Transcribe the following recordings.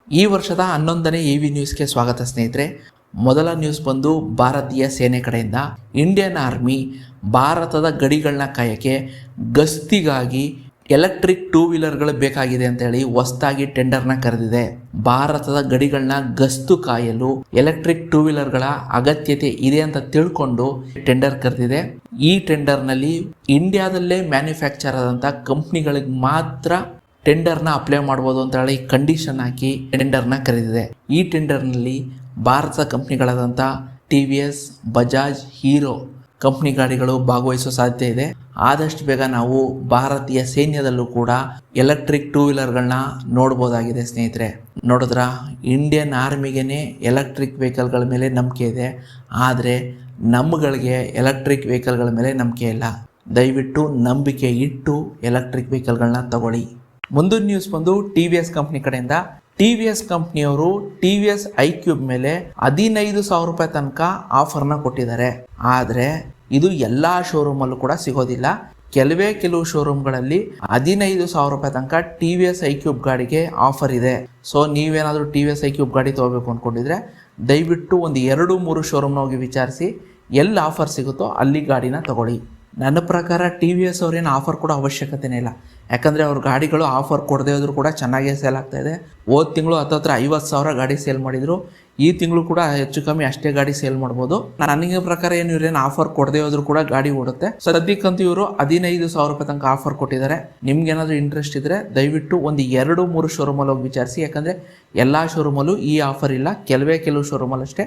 ಈ ವರ್ಷದ 11ನೇ EV ನ್ಯೂಸ್ಗೆ ಸ್ವಾಗತ ಸ್ನೇಹಿತರೆ. ಮೊದಲ ನ್ಯೂಸ್ ಬಂದು ಭಾರತೀಯ ಸೇನೆ ಕಡೆಯಿಂದ ಇಂಡಿಯನ್ ಆರ್ಮಿ ಭಾರತದ ಗಡಿಗಳನ್ನ ಕಾಯೋಕ್ಕೆ ಗಸ್ತಿಗಾಗಿ ಎಲೆಕ್ಟ್ರಿಕ್ 2 ವೀಲರ್ಗಳು ಬೇಕಾಗಿದೆ ಅಂತೇಳಿ ಹೊಸದಾಗಿ ಟೆಂಡರ್ನ ಕರೆದಿದೆ. ಭಾರತದ ಗಡಿಗಳನ್ನ ಗಸ್ತು ಕಾಯಲು ಎಲೆಕ್ಟ್ರಿಕ್ 2 ವೀಲರ್ಗಳ ಅಗತ್ಯತೆ ಇದೆ ಅಂತ ತಿಳ್ಕೊಂಡು ಟೆಂಡರ್ ಕರೆದಿದೆ. ಈ ಟೆಂಡರ್ನಲ್ಲಿ ಇಂಡಿಯಾದಲ್ಲೇ ಮ್ಯಾನುಫ್ಯಾಕ್ಚರ್ ಆದಂಥ ಕಂಪ್ನಿಗಳಿಗೆ ಮಾತ್ರ ಟೆಂಡರ್ನ ಅಪ್ಲೈ ಮಾಡ್ಬೋದು ಅಂತ ಹೇಳಿ ಕಂಡೀಷನ್ ಹಾಕಿ ಟೆಂಡರ್ನ ಕರೆದಿದೆ. ಈ ಟೆಂಡರ್ನಲ್ಲಿ ಭಾರತದ ಕಂಪ್ನಿಗಳಾದಂಥ TVS, ಬಜಾಜ್, ಹೀರೋ ಕಂಪ್ನಿ ಗಾಡಿಗಳು ಭಾಗವಹಿಸೋ ಸಾಧ್ಯತೆ ಇದೆ. ಆದಷ್ಟು ಬೇಗ ನಾವು ಭಾರತೀಯ ಸೈನ್ಯದಲ್ಲೂ ಕೂಡ ಎಲೆಕ್ಟ್ರಿಕ್ 2 ವೀಲರ್ಗಳನ್ನ ನೋಡ್ಬೋದಾಗಿದೆ ಸ್ನೇಹಿತರೆ. ನೋಡಿದ್ರ ಇಂಡಿಯನ್ ಆರ್ಮಿಗೇ ಎಲೆಕ್ಟ್ರಿಕ್ ವೆಹಿಕಲ್ಗಳ ಮೇಲೆ ನಂಬಿಕೆ ಇದೆ, ಆದರೆ ನಮ್ಮಗಳಿಗೆ ಎಲೆಕ್ಟ್ರಿಕ್ ವೆಹಿಕಲ್ಗಳ ಮೇಲೆ ನಂಬಿಕೆ ಇಲ್ಲ. ದಯವಿಟ್ಟು ನಂಬಿಕೆ ಇಟ್ಟು ಎಲೆಕ್ಟ್ರಿಕ್ ವೆಹಿಕಲ್ಗಳನ್ನ ತಗೊಳ್ಳಿ. ಮುಂದಿನ ನ್ಯೂಸ್ ಬಂದು TVS ಕಂಪ್ನಿ ಕಡೆಯಿಂದ. TVS ಕಂಪ್ನಿಯವರು TVS iQube ಮೇಲೆ 15,000 ರೂಪಾಯಿ ತನಕ ಆಫರ್ನ ಕೊಟ್ಟಿದ್ದಾರೆ. ಆದರೆ ಇದು ಎಲ್ಲ ಶೋರೂಮಲ್ಲೂ ಕೂಡ ಸಿಗೋದಿಲ್ಲ. ಕೆಲವು ಶೋರೂಮ್ಗಳಲ್ಲಿ 15,000 ರೂಪಾಯಿ ತನಕ TVS iQube ಗಾಡಿಗೆ ಆಫರ್ ಇದೆ. ಸೊ ನೀವೇನಾದರೂ TVS iQube ಗಾಡಿ ತೊಗೋಬೇಕು ಅಂದ್ಕೊಂಡಿದ್ರೆ ದಯವಿಟ್ಟು ಒಂದು 2-3 ಶೋರೂಮ್ನ ಹೋಗಿ ವಿಚಾರಿಸಿ ಎಲ್ಲಿ ಆಫರ್ ಸಿಗುತ್ತೋ ಅಲ್ಲಿ ಗಾಡಿನ ತಗೊಳ್ಳಿ. ನನ್ನ ಪ್ರಕಾರ TVS ಅವ್ರೇನು ಆಫರ್ ಕೊಡೋ ಅವಶ್ಯಕತೆನೇ ಇಲ್ಲ. ಯಾಕಂದರೆ ಅವ್ರ ಗಾಡಿಗಳು ಆಫರ್ ಕೊಡದೇ ಹೋದರೂ ಕೂಡ ಚೆನ್ನಾಗೇ ಸೇಲ್ ಆಗ್ತಾಯಿದೆ. ಹೋದ ತಿಂಗಳು ಹತ್ತತ್ರ 50,000 ಗಾಡಿ ಸೇಲ್ ಮಾಡಿದರು. ಈ ತಿಂಗಳು ಕೂಡ ಹೆಚ್ಚು ಕಮ್ಮಿ ಅಷ್ಟೇ ಗಾಡಿ ಸೇಲ್ ಮಾಡ್ಬೋದು. ನನಗೆ ಪ್ರಕಾರ ಏನು ಇವ್ರೇನು ಆಫರ್ ಕೊಡದೇ ಹೋದರೂ ಕೂಡ ಗಾಡಿ ಓಡುತ್ತೆ. ಸದ್ಯಕ್ಕಂತೂ ಇವರು 15,000 ರೂಪಾಯಿ ತನಕ ಆಫರ್ ಕೊಟ್ಟಿದ್ದಾರೆ. ನಿಮ್ಗೇನಾದರೂ ಇಂಟ್ರೆಸ್ಟ್ ಇದ್ದರೆ ದಯವಿಟ್ಟು ಒಂದು 2-3 ಶೋರೂಮಲ್ಲಿ ಹೋಗಿ ವಿಚಾರಿಸಿ. ಯಾಕಂದರೆ ಎಲ್ಲ ಶೋರೂಮಲ್ಲೂ ಈ ಆಫರ್ ಇಲ್ಲ. ಕೆಲವು ಶೋರೂಮಲ್ಲಿ ಅಷ್ಟೇ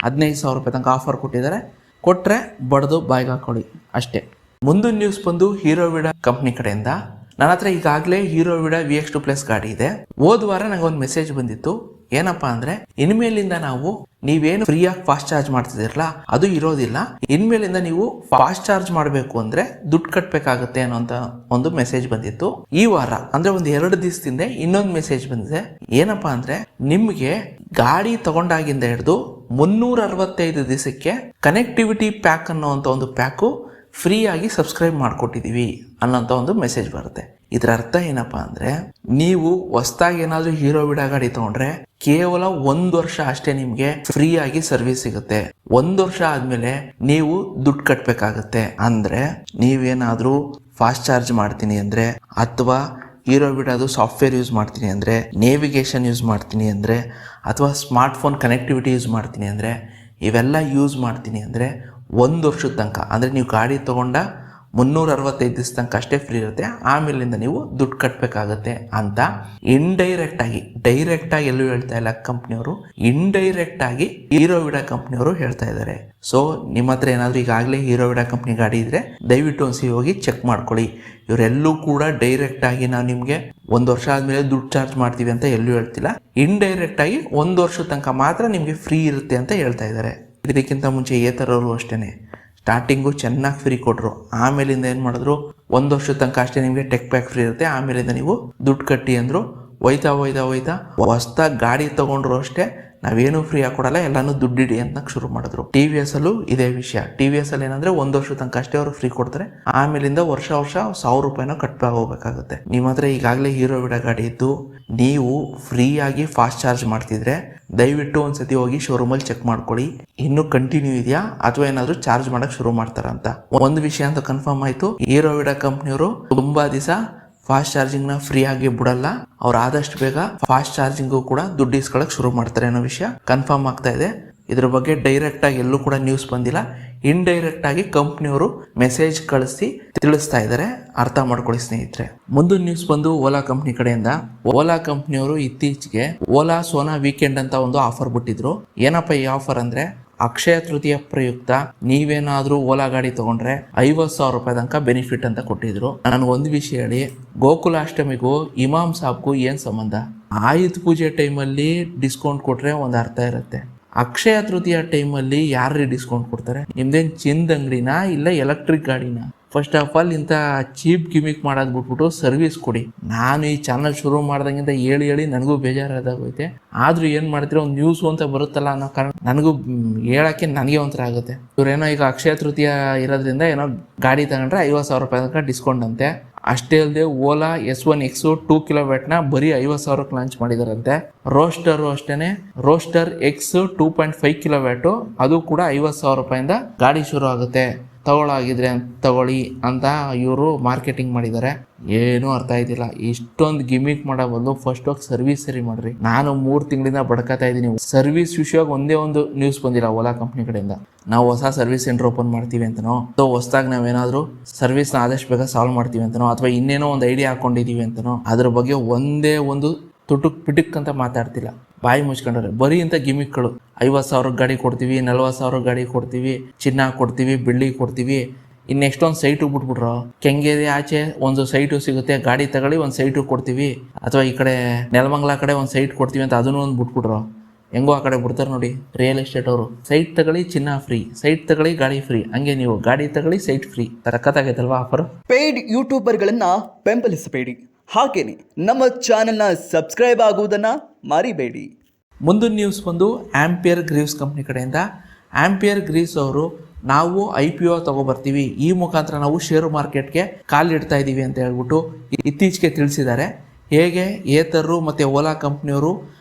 15,000 ರೂಪಾಯಿ ತನಕ ಆಫರ್ ಕೊಟ್ಟಿದ್ದಾರೆ. ಕೊಟ್ಟರೆ ಬಡ್ದು ಬಾಯಿಗೆ ಹಾಕೊಳ್ಳಿ ಅಷ್ಟೇ. ಮುಂದಿನ ನ್ಯೂಸ್ ಬಂದು ಹೀರೋವಿಡಾ ಕಂಪ್ನಿ ಕಡೆಯಿಂದ. ನನ್ನ ಹತ್ರ ಈಗಾಗಲೇ ಹೀರೋವಿಡಾ VX2+ ಗಾಡಿ ಇದೆ. ಹೋದ ವಾರ ನಂಗೆ ಒಂದು ಮೆಸೇಜ್ ಬಂದಿತ್ತು. ಏನಪ್ಪಾ ಅಂದರೆ ಇನ್ಮೇಲಿಂದ ನಾವು ನೀವೇನು ಫ್ರೀಯಾಗಿ ಫಾಸ್ಟ್ ಚಾರ್ಜ್ ಮಾಡ್ತಿದ್ದೀರಲ್ಲ ಅದು ಇರೋದಿಲ್ಲ. ಇನ್ಮೇಲಿಂದ ನೀವು ಫಾಸ್ಟ್ ಚಾರ್ಜ್ ಮಾಡಬೇಕು ಅಂದರೆ ದುಡ್ಡು ಕಟ್ಟಬೇಕಾಗುತ್ತೆ ಅನ್ನೋಂಥ ಒಂದು ಮೆಸೇಜ್ ಬಂದಿತ್ತು. ಈ ವಾರ ಅಂದರೆ ಒಂದು 2 ದಿವಸದಿಂದ ಇನ್ನೊಂದು ಮೆಸೇಜ್ ಬಂದಿದೆ. ಏನಪ್ಪಾ ಅಂದರೆ ನಿಮಗೆ ಗಾಡಿ ತಗೊಂಡಾಗಿಂದ ಹಿಡಿದು 365 ದಿವಸಕ್ಕೆ ಕನೆಕ್ಟಿವಿಟಿ ಪ್ಯಾಕ್ ಅನ್ನೋವಂಥ ಒಂದು ಪ್ಯಾಕು ಫ್ರೀಯಾಗಿ ಸಬ್ಸ್ಕ್ರೈಬ್ ಮಾಡಿಕೊಟ್ಟಿದ್ದೀವಿ ಅನ್ನೋಂಥ ಒಂದು ಮೆಸೇಜ್ ಬರುತ್ತೆ. ಇದರ ಅರ್ಥ ಏನಪ್ಪ ಅಂದರೆ ನೀವು ಹೊಸದಾಗಿ ಏನಾದರೂ ಹೀರೋವಿಡಾ ಗಾಡಿ ತೊಗೊಂಡ್ರೆ ಕೇವಲ 1 ವರ್ಷ ಅಷ್ಟೇ ನಿಮಗೆ ಫ್ರೀಯಾಗಿ ಸರ್ವಿಸ್ ಸಿಗುತ್ತೆ. 1 ವರ್ಷ ಆದಮೇಲೆ ನೀವು ದುಡ್ಡು ಕಟ್ಟಬೇಕಾಗತ್ತೆ. ಅಂದರೆ ನೀವೇನಾದರೂ ಫಾಸ್ಟ್ ಚಾರ್ಜ್ ಮಾಡ್ತೀನಿ ಅಂದರೆ ಅಥವಾ ಹೀರೋವಿಡಾದು ಸಾಫ್ಟ್ವೇರ್ ಯೂಸ್ ಮಾಡ್ತೀನಿ ಅಂದರೆ, ನೇವಿಗೇಷನ್ ಯೂಸ್ ಮಾಡ್ತೀನಿ ಅಂದರೆ, ಅಥವಾ ಸ್ಮಾರ್ಟ್ಫೋನ್ ಕನೆಕ್ಟಿವಿಟಿ ಯೂಸ್ ಮಾಡ್ತೀನಿ ಅಂದರೆ, ಇವೆಲ್ಲ ಯೂಸ್ ಮಾಡ್ತೀನಿ ಅಂದರೆ 1 ವರ್ಷದ ತನಕ ಅಂದರೆ ನೀವು ಗಾಡಿ ತೊಗೊಂಡ 365 ದಿವಸ ತನಕ ಅಷ್ಟೇ ಫ್ರೀ ಇರುತ್ತೆ. ಆಮೇಲಿಂದ ನೀವು ದುಡ್ಡು ಕಟ್ಟಬೇಕಾಗತ್ತೆ ಅಂತ ಡೈರೆಕ್ಟಾಗಿ ಎಲ್ಲೂ ಹೇಳ್ತಾ ಇಲ್ಲ ಕಂಪ್ನಿಯವರು, ಇಂಡೈರೆಕ್ಟಾಗಿ ಹೀರೋವಿಡಾ ಕಂಪ್ನಿಯವರು ಹೇಳ್ತಾ ಇದ್ದಾರೆ. ಸೊ ನಿಮ್ಮ ಹತ್ರ ಏನಾದರೂ ಈಗಾಗಲೇ ಹೀರೋವಿಡಾ ಕಂಪ್ನಿ ಗಾಡಿ ಇದ್ದರೆ ದಯವಿಟ್ಟು ಒಂದ್ಸರಿ ಹೋಗಿ ಚೆಕ್ ಮಾಡ್ಕೊಳ್ಳಿ. ಇವರೆಲ್ಲೂ ಕೂಡ ಡೈರೆಕ್ಟಾಗಿ ನಾವು ನಿಮಗೆ 1 ವರ್ಷ ಆದಮೇಲೆ ದುಡ್ಡು ಚಾರ್ಜ್ ಮಾಡ್ತೀವಿ ಅಂತ ಎಲ್ಲೂ ಹೇಳ್ತಿಲ್ಲ. ಇಂಡೈರೆಕ್ಟಾಗಿ 1 ವರ್ಷದ ತನಕ ಮಾತ್ರ ನಿಮಗೆ ಫ್ರೀ ಇರುತ್ತೆ ಅಂತ ಹೇಳ್ತಾ ಇದ್ದಾರೆ. ಇದಕ್ಕಿಂತ ಮುಂಚೆ ಏತರವರು ಅಷ್ಟೇ ಸ್ಟಾರ್ಟಿಂಗು ಚೆನ್ನಾಗಿ ಫ್ರೀ ಕೊಟ್ಟರು. ಆಮೇಲಿಂದ ಏನು ಮಾಡಿದ್ರು, 1 ವರ್ಷದ ತನಕ ಅಷ್ಟೇ ನಿಮಗೆ ಟೆಕ್ ಪ್ಯಾಕ್ ಫ್ರೀ ಇರುತ್ತೆ, ಆಮೇಲಿಂದ ನೀವು ದುಡ್ಡು ಕಟ್ಟಿ ಅಂದರು. ಹೋಯ್ತಾ ಹೊಸ್ದಾಗಿ ಗಾಡಿ ತೊಗೊಂಡ್ರು ಅಷ್ಟೇ ನಾವೇನು ಫ್ರೀ ಆಗಿ ಕೊಡಲ್ಲ, ಎಲ್ಲಾನು ದುಡ್ಡಿಡಿ ಅಂತ ಶುರು ಮಾಡಿದ್ರು. TVS ಅಲ್ಲೂ ಇದೇ ವಿಷಯ. TVS ಅಲ್ಲಿ ಏನಂದ್ರೆ 1 ವರ್ಷದ ತನಕ ಅಷ್ಟೇ ಅವರು ಫ್ರೀ ಕೊಡ್ತಾರೆ, ಆಮೇಲಿಂದ ವರ್ಷ 1,000 ರೂಪಾಯಿನ ಕಟ್ಟಾಗ ಹೋಗ್ಬೇಕಾಗುತ್ತೆ. ನಿಮ್ಮ ಹತ್ರ ಈಗಾಗಲೇ ಹೀರೋವಿಡಾ ಗಾಡಿ ಇದ್ದು ನೀವು ಫ್ರೀಯಾಗಿ ಫಾಸ್ಟ್ ಚಾರ್ಜ್ ಮಾಡ್ತಿದ್ರೆ ದಯವಿಟ್ಟು ಒಂದ್ಸತಿ ಹೋಗಿ ಶೋರೂಮಲ್ಲಿ ಚೆಕ್ ಮಾಡ್ಕೊಳ್ಳಿ ಇನ್ನೂ ಕಂಟಿನ್ಯೂ ಇದೆಯಾ ಅಥವಾ ಏನಾದರೂ ಚಾರ್ಜ್ ಮಾಡಕ್ಕೆ ಶುರು ಮಾಡ್ತಾರಂತ. ಒಂದು ವಿಷಯ ಅಂತ ಕನ್ಫರ್ಮ್ ಆಯಿತು, ಹೀರೋವಿಡಾ ಕಂಪ್ನಿಯವರು ತುಂಬಾ ದಿವಸ ಫಾಸ್ಟ್ ಚಾರ್ಜಿಂಗ್ನ ಫ್ರೀ ಆಗಿ ಬಿಡಲ್ಲ. ಅವ್ರು ಆದಷ್ಟು ಬೇಗ ಫಾಸ್ಟ್ ಚಾರ್ಜಿಂಗು ಕೂಡ ದುಡ್ಡು ಇಸ್ಕೊಳ್ಳೋಕೆ ಶುರು ಮಾಡ್ತಾರೆ ಅನ್ನೋ ವಿಷಯ ಕನ್ಫರ್ಮ್ ಆಗ್ತಾ ಇದೆ. ಇದ್ರ ಬಗ್ಗೆ ಡೈರೆಕ್ಟಾಗಿ ಎಲ್ಲೂ ಕೂಡ ನ್ಯೂಸ್ ಬಂದಿಲ್ಲ. ಇಂಡೈರೆಕ್ಟಾಗಿ ಕಂಪ್ನಿಯವರು ಮೆಸೇಜ್ ಕಳಿಸಿ ತಿಳಿಸ್ತಾ ಇದ್ದಾರೆ. ಅರ್ಥ ಮಾಡ್ಕೊಳ್ಳಿ ಸ್ನೇಹಿತರೆ. ಮುಂದಿನ ನ್ಯೂಸ್ ಬಂದು ಓಲಾ ಕಂಪ್ನಿ ಕಡೆಯಿಂದ. ಓಲಾ ಕಂಪ್ನಿಯವರು ಇತ್ತೀಚೆಗೆ ಓಲಾ ಸೋನಾ ವೀಕೆಂಡ್ ಅಂತ ಒಂದು ಆಫರ್ ಬಿಟ್ಟಿದ್ರು. ಏನಪ್ಪ ಈ ಆಫರ್ ಅಂದರೆ ಅಕ್ಷಯ ತೃತೀಯ ಪ್ರಯುಕ್ತ ನೀವೇನಾದರೂ ಓಲಾ ಗಾಡಿ ತಗೊಂಡ್ರೆ 50,000 ರೂಪಾಯಿ ತನಕ ಬೆನಿಫಿಟ್ ಅಂತ ಕೊಟ್ಟಿದ್ರು. ನನಗೊಂದು ವಿಷಯ ಹೇಳಿ, ಗೋಕುಲಾಷ್ಟಮಿಗೂ ಇಮಾಮ್ ಸಾಬ್ಗೂ ಏನು ಸಂಬಂಧ? ಆಯುಧ ಪೂಜೆ ಟೈಮಲ್ಲಿ ಡಿಸ್ಕೌಂಟ್ ಕೊಟ್ಟರೆ ಒಂದು ಅರ್ಥ ಇರುತ್ತೆ. ಅಕ್ಷಯ ತೃತೀಯ ಟೈಮಲ್ಲಿ ಯಾರು ಡಿಸ್ಕೌಂಟ್ ಕೊಡ್ತಾರೆ? ನಿಮ್ದೇನು ಚಿಂದ ಅಂಗಡಿನಾ ಇಲ್ಲ ಎಲೆಕ್ಟ್ರಿಕ್ ಗಾಡಿನ? ಫಸ್ಟ್ ಆಫ್ ಆಲ್ ಇಂಥ ಚೀಪ್ ಗಿಮಿಕ್ ಮಾಡೋದು ಬಿಟ್ಬಿಟ್ಟು ಸರ್ವಿಸ್ ಕೊಡಿ. ನಾನು ಈ ಚಾನಲ್ ಶುರು ಮಾಡ್ದಂಗಿಂತ ಹೇಳಿ ನನಗೂ ಬೇಜಾರಾಗೋಯ್ತೆ. ಆದರೂ ಏನು ಮಾಡ್ತೀರ, ಒಂದು ನ್ಯೂಸು ಅಂತ ಬರುತ್ತಲ್ಲ ಅನ್ನೋ ಕಾರಣ ನನಗೂ ಹೇಳೋಕ್ಕೆ ನನಗೆ ಒಂಥರ ಆಗುತ್ತೆ. ಇವರೇನೋ ಈಗ ಅಕ್ಷಯ ತೃತೀಯ ಇರೋದ್ರಿಂದ ಏನೋ ಗಾಡಿ ತಗೊಂಡ್ರೆ 50,000 ರೂಪಾಯಿ ತನಕ ಡಿಸ್ಕೌಂಟ್ ಅಂತೆ. ಅಷ್ಟೇ ಅಲ್ಲದೆ ಓಲಾ S1X 2 ಕಿಲೋವ್ಯಾಟ್ನ ಬರೀ 50,000ಕ್ಕೆ ಲಾಂಚ್ ಮಾಡಿದಾರಂತೆ. ರೋಸ್ಟರು ಅಷ್ಟೇನೆ, ರೋಸ್ಟರ್ X 2.5 ಕಿಲೋವ್ಯಾಟು ಅದು ಕೂಡ 50,000 ರೂಪಾಯಿಂದ ಗಾಡಿ ಶುರು ಆಗುತ್ತೆ. ತಗೊಳ್ಳಾಗಿದ್ರೆ ತಗೊಳ್ಳಿ ಅಂತ ಇವರು ಮಾರ್ಕೆಟಿಂಗ್ ಮಾಡಿದ್ದಾರೆ. ಏನೂ ಅರ್ಥ ಆಯ್ತಿಲ್ಲ. ಇಷ್ಟೊಂದು ಗಿಮಿಕ್ ಮಾಡೋ ಬದಲು ಫಸ್ಟ್ ಹೋಗಿ ಸರ್ವಿಸ್ ಸರಿ ಮಾಡ್ರಿ. ನಾನು 3 ತಿಂಗಳಿಂದ ಬಡ್ಕತಾ ಇದ್ದೀನಿ. ಸರ್ವಿಸ್ ವಿಷಯವಾಗಿ ಒಂದೇ ಒಂದು ನ್ಯೂಸ್ ಬಂದಿಲ್ಲ ಓಲಾ ಕಂಪ್ನಿ ಕಡೆಯಿಂದ. ನಾವು ಹೊಸ ಸರ್ವಿಸ್ ಸೆಂಟರ್ ಓಪನ್ ಮಾಡ್ತೀವಿ ಅಂತನೋ, ಅಥವಾ ಹೊಸದಾಗಿ ನಾವೇನಾದರೂ ಸರ್ವಿಸ್ನ ಆದಷ್ಟು ಬೇಗ ಸಾಲ್ವ್ ಮಾಡ್ತೀವಿ ಅಂತನೋ, ಅಥವಾ ಇನ್ನೇನೋ ಒಂದು ಐಡಿಯಾ ಹಾಕೊಂಡಿದ್ದೀವಿ ಅಂತನೋ, ಅದ್ರ ಬಗ್ಗೆ ಒಂದೇ ಒಂದು ತುಟುಕ್ ಪಿಟುಕ್ ಅಂತ ಮಾತಾಡ್ತಿಲ್ಲ. ಬಾಯಿ ಮುಚ್ಕೊಂಡ್ರೆ ಬರೀ ಇಂಥ ಗಿಮಿಕ್ಗಳು. 50,000 ಗಾಡಿ ಕೊಡ್ತೀವಿ, 40,000 ಗಾಡಿ ಕೊಡ್ತೀವಿ, ಚಿನ್ನ ಕೊಡ್ತೀವಿ, ಬೆಳ್ಳಿ ಕೊಡ್ತೀವಿ. ಇನ್ನು ನೆಕ್ಸ್ಟ್ ಒಂದು ಸೈಟು ಬಿಟ್ಬಿಟ್ರು. ಕೆಂಗೇರಿ ಆಚೆ ಒಂದು ಸೈಟು ಸಿಗುತ್ತೆ, ಗಾಡಿ ತಗೊಳ್ಳಿ ಒಂದು ಸೈಟು ಕೊಡ್ತೀವಿ, ಅಥವಾ ಈ ಕಡೆ ನೆಲಮಂಗಲ ಕಡೆ ಒಂದು ಸೈಟ್ ಕೊಡ್ತೀವಿ ಅಂತ ಅದನ್ನು ಒಂದು ಬಿಟ್ಬಿಟ್ರು. ಹೆಂಗೋ ಆ ಕಡೆ ಬಿಡ್ತಾರೆ ನೋಡಿ ರಿಯಲ್ ಎಸ್ಟೇಟ್ ಅವರು. ಸೈಟ್ ತಗೊಳ್ಳಿ ಚಿನ್ನ ಫ್ರೀ, ಸೈಟ್ ತಗೊಳ್ಳಿ ಗಾಡಿ ಫ್ರೀ. ಹಂಗೆ ನೀವು ಗಾಡಿ ತಗೊಳ್ಳಿ ಸೈಟ್ ಫ್ರೀ. ತರಕತ್ತಾಗೈತಲ್ವಾ ಆಫರ್. ಪೇಯ್ಡ್ ಯೂಟ್ಯೂಬರ್ಗಳನ್ನ ಬೆಂಬಲಿಸಬೇಡಿ, ಹಾಗೇನೆ ನಮ್ಮ ಚಾನೆಲ್ನ ಸಬ್ಸ್ಕ್ರೈಬ್ ಆಗುವುದನ್ನು ಮರಿಬೇಡಿ. ಮುಂದಿನ ನ್ಯೂಸ್ ಬಂದು ಆಂಪಿಯರ್ ಗ್ರೀವ್ಸ್ ಕಂಪ್ನಿ ಕಡೆಯಿಂದ. ಆಂಪಿಯರ್ ಗ್ರೀವ್ಸ್ ಅವರು ನಾವು IPO ತಗೊಬರ್ತೀವಿ, ಈ ಮುಖಾಂತರ ನಾವು ಶೇರು ಮಾರ್ಕೆಟ್ಗೆ ಕಾಲಿಡ್ತಾ ಇದ್ದೀವಿ ಅಂತ ಹೇಳ್ಬಿಟ್ಟು ಇತ್ತೀಚೆಗೆ ತಿಳಿಸಿದ್ದಾರೆ. ಹೇಗೆ ಏತರರು ಮತ್ತು ಓಲಾ ಕಂಪ್ನಿಯವರು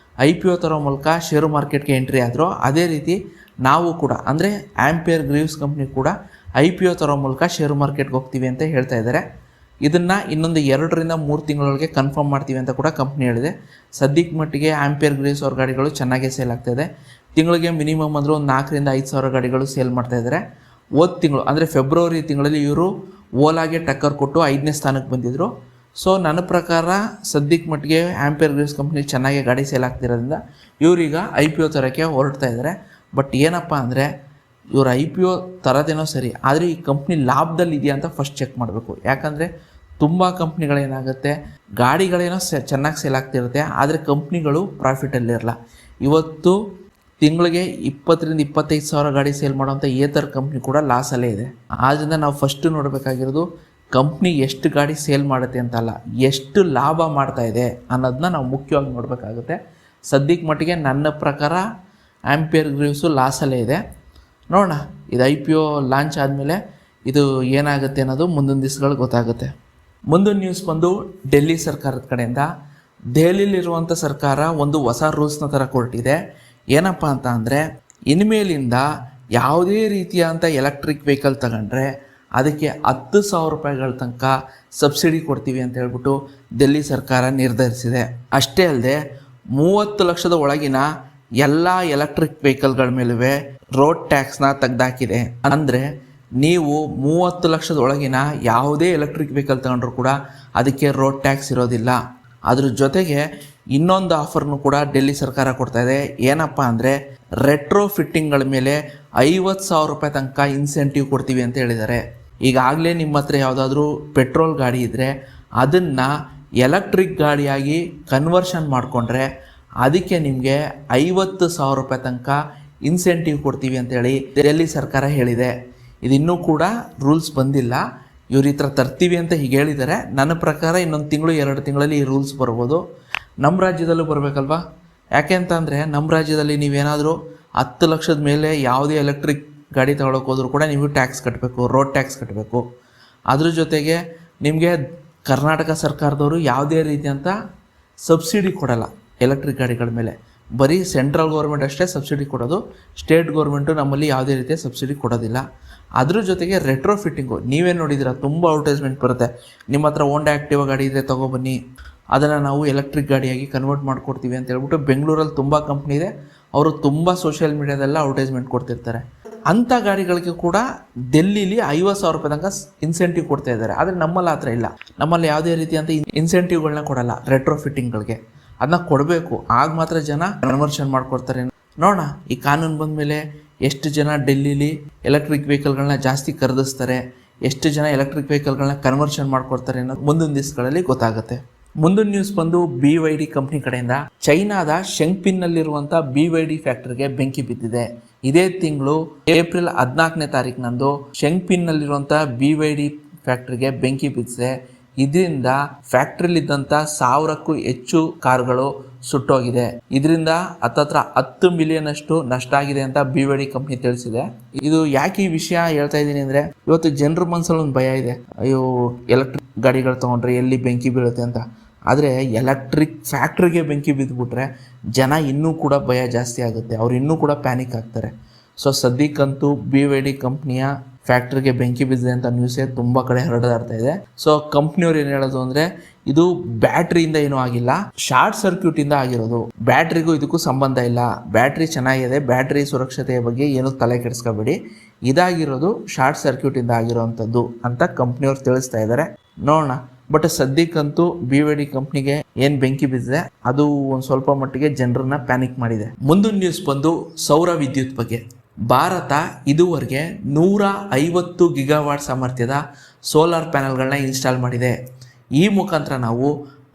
IPO ತರೋ ಮೂಲಕ ಶೇರು ಮಾರ್ಕೆಟ್ಗೆ ಎಂಟ್ರಿ ಆದರೂ, ಅದೇ ರೀತಿ ನಾವು ಕೂಡ ಅಂದರೆ ಆಂಪಿಯರ್ ಗ್ರೀವ್ಸ್ ಕಂಪ್ನಿ ಕೂಡ IPO ತರೋ ಮೂಲಕ ಶೇರು ಮಾರ್ಕೆಟ್ಗೆ ಹೋಗ್ತೀವಿ ಅಂತ ಹೇಳ್ತಾ ಇದ್ದಾರೆ. ಇದನ್ನು ಇನ್ನೊಂದು 2 ರಿಂದ 3 ತಿಂಗಳೊಳಗೆ ಕನ್ಫರ್ಮ್ ಮಾಡ್ತೀವಿ ಅಂತ ಕೂಡ ಕಂಪ್ನಿ ಹೇಳಿದೆ. ಸದ್ಯಕ್ಕೆ ಮಟ್ಟಿಗೆ ಆಂಪಿಯರ್ ಗ್ರೀವ್ಸ್ ಅವ್ರ ಗಾಡಿಗಳು ಚೆನ್ನಾಗೇ ಸೇಲ್ ಆಗ್ತಾಯಿದೆ. ತಿಂಗಳಿಗೆ ಮಿನಿಮಮ್ ಅಂದರೂ ಒಂದು 4 ರಿಂದ 5,000 ಗಾಡಿಗಳು ಸೇಲ್ ಮಾಡ್ತಾಯಿದ್ದಾರೆ. ಹೋದ ತಿಂಗಳು ಅಂದರೆ ಫೆಬ್ರವರಿ ತಿಂಗಳಲ್ಲಿ ಇವರು ಓಲಾಗೆ ಟಕ್ಕರ್ ಕೊಟ್ಟು 5ನೇ ಸ್ಥಾನಕ್ಕೆ ಬಂದಿದ್ದರು. ಸೊ ನನ್ನ ಪ್ರಕಾರ ಸದ್ಯಕ್ಕೆ ಮಟ್ಟಿಗೆ ಆಂಪಿಯರ್ ಗ್ರೀವ್ಸ್ ಕಂಪ್ನಿ ಚೆನ್ನಾಗಿ ಗಾಡಿ ಸೇಲ್ ಆಗ್ತಿರೋದ್ರಿಂದ ಇವರೀಗ IPO ತರೋಕ್ಕೆ ಹೊರಡ್ತಾ ಇದ್ದಾರೆ. ಬಟ್ ಏನಪ್ಪ ಅಂದರೆ ಇವರು IPO ತರೋದೇನೋ ಸರಿ, ಆದರೆ ಈ ಕಂಪ್ನಿ ಲಾಭದಲ್ಲಿ ಇದೆಯಾ ಅಂತ ಫಸ್ಟ್ ಚೆಕ್ ಮಾಡಬೇಕು. ಯಾಕಂದರೆ ತುಂಬ ಕಂಪ್ನಿಗಳೇನಾಗುತ್ತೆ, ಗಾಡಿಗಳೇನೋ ಚೆನ್ನಾಗಿ ಸೇಲ್ ಆಗ್ತಿರುತ್ತೆ, ಆದರೆ ಕಂಪ್ನಿಗಳು ಪ್ರಾಫಿಟಲ್ಲಿರಲ್ಲ. ಇವತ್ತು ತಿಂಗಳಿಗೆ 20 ರಿಂದ 25,000 ಗಾಡಿ ಸೇಲ್ ಮಾಡೋಂಥ ಏತರ ಕಂಪ್ನಿ ಕೂಡ ಲಾಸಲ್ಲೇ ಇದೆ. ಆದ್ದರಿಂದ ನಾವು ಫಸ್ಟು ನೋಡಬೇಕಾಗಿರೋದು ಕಂಪ್ನಿ ಎಷ್ಟು ಗಾಡಿ ಸೇಲ್ ಮಾಡುತ್ತೆ ಅಂತಲ್ಲ, ಎಷ್ಟು ಲಾಭ ಮಾಡ್ತಾ ಇದೆ ಅನ್ನೋದನ್ನ ನಾವು ಮುಖ್ಯವಾಗಿ ನೋಡಬೇಕಾಗುತ್ತೆ. ಸದ್ಯಕ್ಕೆ ಮಟ್ಟಿಗೆ ನನ್ನ ಪ್ರಕಾರ ಆಂಪಿಯರ್ ಗ್ರೀವ್ಸು ಲಾಸಲ್ಲೇ ಇದೆ. ನೋಡೋಣ, ಇದು IPO ಲಾಂಚ್ ಆದಮೇಲೆ ಇದು ಏನಾಗುತ್ತೆ ಅನ್ನೋದು ಮುಂದಿನ ದಿವಸಗಳು ಗೊತ್ತಾಗುತ್ತೆ. ಮುಂದಿನ ನ್ಯೂಸ್ ಬಂದು ಡೆಲ್ಲಿ ಸರ್ಕಾರದ ಕಡೆಯಿಂದ. ದೆಹಲಿಲಿರುವಂಥ ಸರ್ಕಾರ ಒಂದು ಹೊಸ ರೂಲ್ಸ್ನ ಥರ ಕೊಟ್ಟಿದೆ. ಏನಪ್ಪ ಅಂತ ಅಂದರೆ, ಇನ್ಮೇಲಿಂದ ಯಾವುದೇ ರೀತಿಯಾದಂಥ ಎಲೆಕ್ಟ್ರಿಕ್ ವೆಹಿಕಲ್ ತಗೊಂಡ್ರೆ ಅದಕ್ಕೆ 10,000 ರೂಪಾಯಿಗಳ ತನಕ ಸಬ್ಸಿಡಿ ಕೊಡ್ತೀವಿ ಅಂತ ಹೇಳ್ಬಿಟ್ಟು ಡೆಲ್ಲಿ ಸರ್ಕಾರ ನಿರ್ಧರಿಸಿದೆ. ಅಷ್ಟೇ ಅಲ್ಲದೆ 30 ಲಕ್ಷದ ಒಳಗಿನ ಎಲ್ಲ ಎಲೆಕ್ಟ್ರಿಕ್ ವೆಹಿಕಲ್ಗಳ ಮೇಲುವೆ ರೋಡ್ ಟ್ಯಾಕ್ಸ್ನ ತೆಗೆದಾಕಿದೆ. ಅಂದರೆ ನೀವು 30 ಲಕ್ಷದ ಒಳಗಿನ ಯಾವುದೇ ಎಲೆಕ್ಟ್ರಿಕ್ ವೆಹಿಕಲ್ ತಗೊಂಡ್ರೂ ಕೂಡ ಅದಕ್ಕೆ ರೋಡ್ ಟ್ಯಾಕ್ಸ್ ಇರೋದಿಲ್ಲ. ಅದ್ರ ಜೊತೆಗೆ ಇನ್ನೊಂದು ಆಫರ್ನು ಕೂಡ ಡೆಲ್ಲಿ ಸರ್ಕಾರ ಕೊಡ್ತಾ ಇದೆ. ಏನಪ್ಪ ಅಂದರೆ, ರೆಟ್ರೋ ಫಿಟ್ಟಿಂಗ್ಗಳ ಮೇಲೆ 50,000 ರೂಪಾಯಿ ತನಕ ಇನ್ಸೆಂಟಿವ್ ಕೊಡ್ತೀವಿ ಅಂತ ಹೇಳಿದ್ದಾರೆ. ಈಗಾಗಲೇ ನಿಮ್ಮ ಹತ್ರ ಯಾವುದಾದ್ರೂ ಪೆಟ್ರೋಲ್ ಗಾಡಿ ಇದ್ದರೆ ಅದನ್ನು ಎಲೆಕ್ಟ್ರಿಕ್ ಗಾಡಿಯಾಗಿ ಕನ್ವರ್ಷನ್ ಮಾಡಿಕೊಂಡ್ರೆ ಅದಕ್ಕೆ ನಿಮಗೆ 50,000 ರೂಪಾಯಿ ತನಕ ಇನ್ಸೆಂಟಿವ್ ಕೊಡ್ತೀವಿ ಅಂತೇಳಿ ಡೆಲ್ಲಿ ಸರ್ಕಾರ ಹೇಳಿದೆ. ಇದಿನ್ನೂ ಕೂಡ ರೂಲ್ಸ್ ಬಂದಿಲ್ಲ. ಇವ್ರು ಈ ಥರ ತರ್ತೀವಿ ಅಂತ ಹೀಗೆ ಹೇಳಿದ್ದಾರೆ. ನನ್ನ ಪ್ರಕಾರ ಇನ್ನೊಂದು ತಿಂಗಳು 2 ತಿಂಗಳಲ್ಲಿ ಈ ರೂಲ್ಸ್ ಬರ್ಬೋದು. ನಮ್ಮ ರಾಜ್ಯದಲ್ಲೂ ಬರಬೇಕಲ್ವಾ? ಯಾಕೆ ಅಂತಂದರೆ ನಮ್ಮ ರಾಜ್ಯದಲ್ಲಿ ನೀವೇನಾದರೂ 10 ಲಕ್ಷದ ಮೇಲೆ ಯಾವುದೇ ಎಲೆಕ್ಟ್ರಿಕ್ ಗಾಡಿ ತಗೊಳಕ್ಕೆ ಹೋದ್ರೂ ಕೂಡ ನೀವು ಟ್ಯಾಕ್ಸ್ ಕಟ್ಟಬೇಕು, ರೋಡ್ ಟ್ಯಾಕ್ಸ್ ಕಟ್ಟಬೇಕು. ಅದ್ರ ಜೊತೆಗೆ ನಿಮಗೆ ಕರ್ನಾಟಕ ಸರ್ಕಾರದವರು ಯಾವುದೇ ರೀತಿಯಂಥ ಸಬ್ಸಿಡಿ ಕೊಡಲ್ಲ ಎಲೆಕ್ಟ್ರಿಕ್ ಗಾಡಿಗಳ ಮೇಲೆ. ಬರೀ ಸೆಂಟ್ರಲ್ ಗೌರ್ಮೆಂಟ್ ಅಷ್ಟೇ ಸಬ್ಸಿಡಿ ಕೊಡೋದು, ಸ್ಟೇಟ್ ಗೌರ್ಮೆಂಟು ನಮ್ಮಲ್ಲಿ ಯಾವುದೇ ರೀತಿಯ ಸಬ್ಸಿಡಿ ಕೊಡೋದಿಲ್ಲ. ಅದ್ರ ಜೊತೆಗೆ ರೆಟ್ರೋ ಫಿಟ್ಟಿಂಗು ನೀವೇ ನೋಡಿದ್ದೀರ, ತುಂಬ ಅಡ್ವರ್ಟೈಸ್ಮೆಂಟ್ ಬರುತ್ತೆ. ನಿಮ್ಮ ಹತ್ರ ಹೋಂಡಾ ಆ್ಯಕ್ಟಿವಾ ಗಾಡಿ ಇದೆ ತೊಗೊಬನ್ನಿ, ಅದನ್ನು ನಾವು ಎಲೆಕ್ಟ್ರಿಕ್ ಗಾಡಿಯಾಗಿ ಕನ್ವರ್ಟ್ ಮಾಡಿಕೊಡ್ತೀವಿ ಅಂತ ಹೇಳ್ಬಿಟ್ಟು ಬೆಂಗಳೂರಲ್ಲಿ ತುಂಬ ಕಂಪ್ನಿ ಇದೆ, ಅವರು ತುಂಬ ಸೋಷಿಯಲ್ ಮೀಡಿಯಾದೆಲ್ಲ ಅಡ್ವರ್ಟೈಸ್ಮೆಂಟ್ ಕೊಡ್ತಿರ್ತಾರೆ. ಅಂಥ ಗಾಡಿಗಳಿಗೆ ಕೂಡ ಡೆಲ್ಲಿಲಿ 50,000 ರೂಪಾಯಿ ತನಕ ಇನ್ಸೆಂಟಿವ್ ಕೊಡ್ತಾ ಇದ್ದಾರೆ. ಆದರೆ ನಮ್ಮಲ್ಲಿ ಆ ಥರ ಇಲ್ಲ. ನಮ್ಮಲ್ಲಿ ಯಾವುದೇ ರೀತಿಯಂಥ ಇನ್ಸೆಂಟಿವ್ಗಳನ್ನ ಕೊಡಲ್ಲ ರೆಟ್ರೋ ಫಿಟ್ಟಿಂಗ್ಗಳಿಗೆ. ಅದನ್ನ ಕೊಡಬೇಕು, ಆಗ ಮಾತ್ರ ಜನ ಕನ್ವರ್ಷನ್ ಮಾಡ್ಕೊಡ್ತಾರೆ. ನೋಡೋಣ ಈ ಕಾನೂನು ಬಂದ ಮೇಲೆ ಎಷ್ಟು ಜನ ಡೆಲ್ಲಿಲಿ ಎಲೆಕ್ಟ್ರಿಕ್ ವೆಹಿಕಲ್ಗಳನ್ನ ಜಾಸ್ತಿ ಖರೀದಿಸ್ತಾರೆ, ಎಷ್ಟು ಜನ ಎಲೆಕ್ಟ್ರಿಕ್ ವೆಹಿಕಲ್ಗಳನ್ನ ಕನ್ವರ್ಷನ್ ಮಾಡ್ಕೊಡ್ತಾರೆ ಅನ್ನೋದು ಮುಂದಿನ ದಿವಸಗಳಲ್ಲಿ ಗೊತ್ತಾಗುತ್ತೆ. ಮುಂದಿನ ನ್ಯೂಸ್ ಬಂದು BYD ಕಂಪ್ನಿ ಕಡೆಯಿಂದ. ಚೈನಾದ ಶೆಂಗ್ಪಿನ್ನಲ್ಲಿರುವಂಥ BYD ಫ್ಯಾಕ್ಟ್ರಿಗೆ ಬೆಂಕಿ ಬಿದ್ದಿದೆ. ಇದೇ ತಿಂಗಳು ಏಪ್ರಿಲ್ 14ನೇ ತಾರೀಕಿನಂದು ಶೆಂಗ್ಪಿನ್ನಲ್ಲಿರುವಂಥ BYD ಫ್ಯಾಕ್ಟ್ರಿಗೆ ಬೆಂಕಿ ಬಿದ್ದಿದೆ. ಇದರಿಂದ ಫ್ಯಾಕ್ಟ್ರಿಲಿದ್ದಂಥ 1000ಕ್ಕೂ ಹೆಚ್ಚು ಕಾರುಗಳು ಸುಟ್ಟೋಗಿದೆ. ಇದರಿಂದ ಹತ್ತತ್ರ 10 ಮಿಲಿಯನ್ ಅಷ್ಟು ನಷ್ಟ ಆಗಿದೆ ಅಂತ BYD ಕಂಪ್ನಿ ತಿಳಿಸಿದೆ. ಇದು ಯಾಕೆ ಈ ವಿಷಯ ಹೇಳ್ತಾ ಇದ್ದೀನಿ ಅಂದರೆ, ಇವತ್ತು ಜನರ ಮನಸ್ಸಲ್ಲಿ ಒಂದು ಭಯ ಇದೆ, ಅಯ್ಯೋ ಎಲೆಕ್ಟ್ರಿಕ್ ಗಾಡಿಗಳು ತೊಗೊಂಡ್ರೆ ಎಲ್ಲಿ ಬೆಂಕಿ ಬೀಳುತ್ತೆ ಅಂತ. ಆದರೆ ಎಲೆಕ್ಟ್ರಿಕ್ ಫ್ಯಾಕ್ಟ್ರಿಗೆ ಬೆಂಕಿ ಬಿದ್ದುಬಿಟ್ರೆ ಜನ ಇನ್ನೂ ಕೂಡ ಭಯ ಜಾಸ್ತಿ ಆಗುತ್ತೆ, ಅವ್ರು ಇನ್ನೂ ಕೂಡ ಪ್ಯಾನಿಕ್ ಆಗ್ತಾರೆ. ಸೊ ಸದ್ಯಕ್ಕಂತೂ BYD ಕಂಪ್ನಿಯ ಫ್ಯಾಕ್ಟ್ರಿಗೆ ಬೆಂಕಿ ಬಿದ್ದಿದೆ ಅಂತ ನ್ಯೂಸೇ ತುಂಬ ಕಡೆ ಹರಡ್ತಾ ಇದೆ. ಸೊ ಕಂಪ್ನಿಯವ್ರು ಏನು ಹೇಳೋದು ಅಂದರೆ, ಇದು ಬ್ಯಾಟ್ರಿಯಿಂದ ಏನೂ ಆಗಿಲ್ಲ, ಶಾರ್ಟ್ ಸರ್ಕ್ಯೂಟಿಂದ ಆಗಿರೋದು, ಬ್ಯಾಟ್ರಿಗೂ ಇದಕ್ಕೂ ಸಂಬಂಧ ಇಲ್ಲ, ಬ್ಯಾಟ್ರಿ ಚೆನ್ನಾಗಿದೆ, ಬ್ಯಾಟ್ರಿ ಸುರಕ್ಷತೆಯ ಬಗ್ಗೆ ಏನೂ ತಲೆ ಕೆಡಿಸ್ಕೋಬೇಡಿ, ಇದಾಗಿರೋದು ಶಾರ್ಟ್ ಸರ್ಕ್ಯೂಟಿಂದ ಆಗಿರೋವಂಥದ್ದು ಅಂತ ಕಂಪ್ನಿಯವ್ರು ತಿಳಿಸ್ತಾ ಇದ್ದಾರೆ. ನೋಡೋಣ. ಬಟ್ ಸದ್ಯಕ್ಕಂತೂ BYD ಕಂಪ್ನಿಗೆ ಏನು ಬೆಂಕಿ ಬಿದ್ದಿದೆ ಅದು ಒಂದು ಸ್ವಲ್ಪ ಮಟ್ಟಿಗೆ ಜನರನ್ನ ಪ್ಯಾನಿಕ್ ಮಾಡಿದೆ. ಮುಂದಿನ ನ್ಯೂಸ್ ಬಂದು ಸೌರ ವಿದ್ಯುತ್ ಬಗ್ಗೆ. ಭಾರತ ಇದುವರೆಗೆ 150 ಗಿಗಾವಾಟ್ ಸಾಮರ್ಥ್ಯದ ಸೋಲಾರ್ ಪ್ಯಾನಲ್ಗಳನ್ನ ಇನ್ಸ್ಟಾಲ್ ಮಾಡಿದೆ. ಈ ಮುಖಾಂತರ ನಾವು